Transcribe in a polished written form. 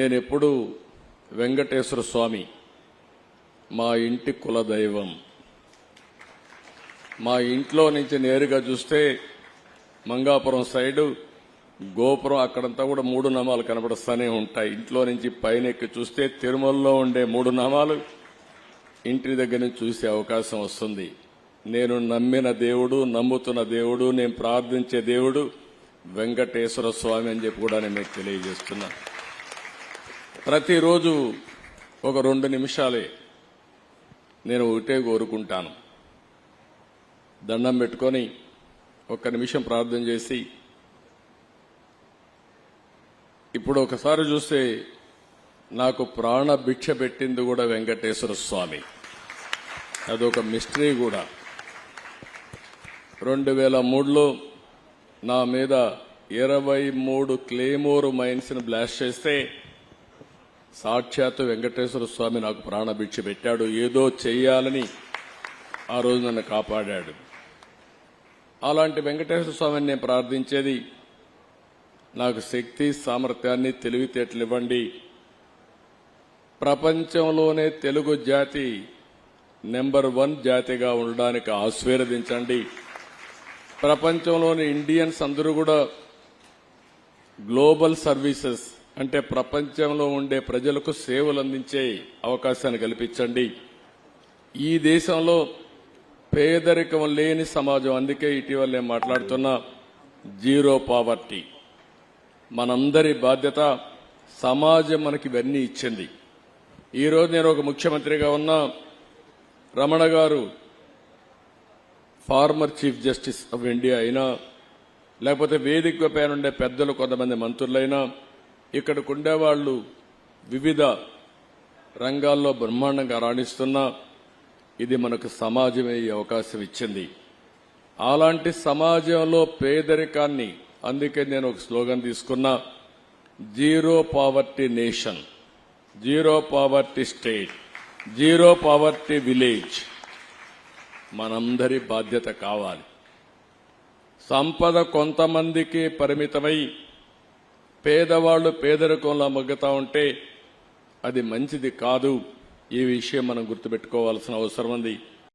నేనెప్పుడు వెంకటేశ్వర స్వామి మా ఇంటి కులదైవం. మా ఇంట్లో నుంచి నేరుగా చూస్తే మంగాపురం సైడు గోపురం అక్కడంతా కూడా 3 నామాలు కనబడుస్తూనే ఉంటాయి. ఇంట్లో నుంచి పైన ఎక్కి చూస్తే తిరుమలలో ఉండే 3 నామాలు ఇంటి దగ్గర నుంచి చూసే అవకాశం వస్తుంది. నేను నమ్మిన దేవుడు, నమ్ముతున్న దేవుడు, నేను ప్రార్థించే దేవుడు వెంకటేశ్వర స్వామి అని చెప్పి కూడా నేను మీకు తెలియజేస్తున్నా. ప్రతిరోజు ఒక 2 నిమిషాలే నేను ఒకటే కోరుకుంటాను. దండం పెట్టుకొని 1 నిమిషం ప్రార్థన చేసి, ఇప్పుడు ఒకసారి చూస్తే నాకు ప్రాణ భిక్ష పెట్టింది కూడా వెంకటేశ్వర స్వామి. అదొక మిస్టరీ కూడా. 2003లో నా మీద 23 క్లేమోర్ మైన్స్ ని బ్లాస్ట్ చేస్తే సాక్షాత్తు వెంకటేశ్వర స్వామి నాకు ప్రాణభిక్ష పెట్టాడు. ఏదో చెయ్యాలని ఆ రోజు నన్ను కాపాడాడు. అలాంటి వెంకటేశ్వర స్వామిని నేను ప్రార్థించేది, నాకు శక్తి, సామర్థ్యాన్ని, తెలివితేటలు ఇవ్వండి. ప్రపంచంలోనే తెలుగు జాతి నెంబర్ 1 జాతిగా ఉండడానికి ఆశీర్వదించండి. ప్రపంచంలోని ఇండియన్స్ అందరూ కూడా గ్లోబల్ సర్వీసెస్ అంటే ప్రపంచంలో ఉండే ప్రజలకు సేవలు అందించే అవకాశాన్ని కల్పించండి. ఈ దేశంలో పేదరికం లేని సమాజం, అందుకే ఇటీవల నేను మాట్లాడుతున్నా జీరో పావర్టీ. మనందరి బాధ్యత. సమాజం మనకి ఇవన్నీ ఇచ్చింది. ఈరోజు నేను ఒక ముఖ్యమంత్రిగా ఉన్నా, రమణ గారు former chief justice of India అయినా, లేకపోతే వేదిక పైన ఉండే పెద్దలు కొంతమంది మంత్రులైనా, ఇక్కడికి ఉండేవాళ్లు వివిధ రంగాల్లో బ్రహ్మాండంగా రాణిస్తున్నా, ఇది మనకు సమాజమే ఈ అవకాశం ఇచ్చింది. అలాంటి సమాజంలో పేదరికాన్ని, అందుకే నేను ఒక స్లోగన్ తీసుకున్నా, zero poverty nation, zero poverty state, zero poverty village. మనందరి బాధ్యత కావాలి. సంపద కొంతమందికి పరిమితమై పేదవాళ్లు పేదరికంలో మగ్గుతా ఉంటే అది మంచిది కాదు. ఈ విషయం మనం గుర్తుపెట్టుకోవాల్సిన అవసరం ఉంది.